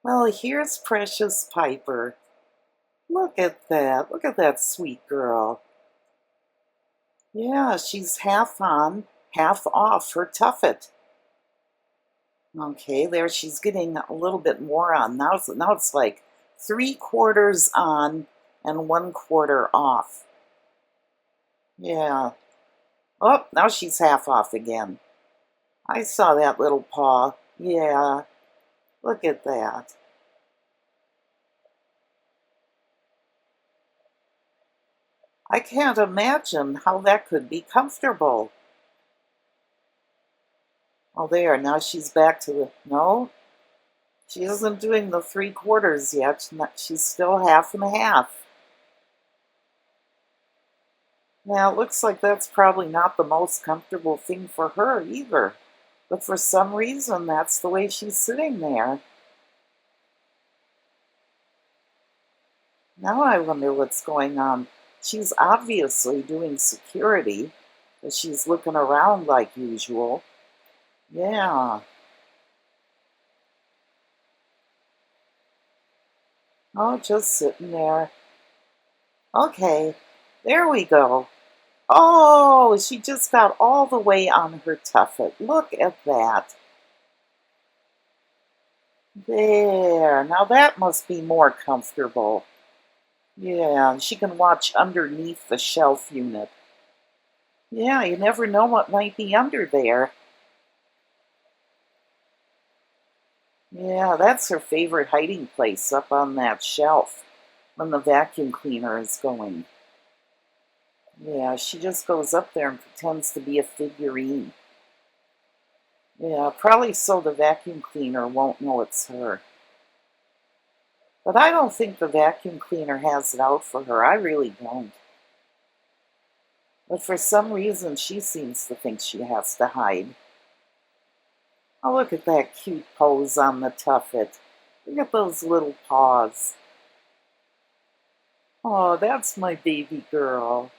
Well, here's Precious Piper. Look at that. Look at that sweet girl. Yeah, she's half on, half off her Tuffet. Okay, there she's getting a little bit more on. Now it's like 3/4 on and 1/4 off. Yeah. Oh, now she's half off again. I saw that little paw. Yeah, look at that. I can't imagine how that could be comfortable. Oh, there, now she's back to the, no, she isn't doing the 3/4 yet. She's still half and half. Now, it looks like that's probably not the most comfortable thing for her either. But for some reason, that's the way she's sitting there. Now I wonder what's going on. She's obviously doing security, but she's looking around like usual. Yeah. Oh, just sitting there. Okay, there we go. Oh, she just got all the way on her tuffet. Look at that. There. Now that must be more comfortable. Yeah, and she can watch underneath the shelf unit. Yeah, you never know what might be under there. Yeah, that's her favorite hiding place, up on that shelf when the vacuum cleaner is going. Yeah, she just goes up there and pretends to be a figurine. Yeah, probably so the vacuum cleaner won't know it's her. But I don't think the vacuum cleaner has it out for her. I really don't. But for some reason, she seems to think she has to hide. Oh, look at that cute pose on the tuffet. Look at those little paws. Oh, that's my baby girl.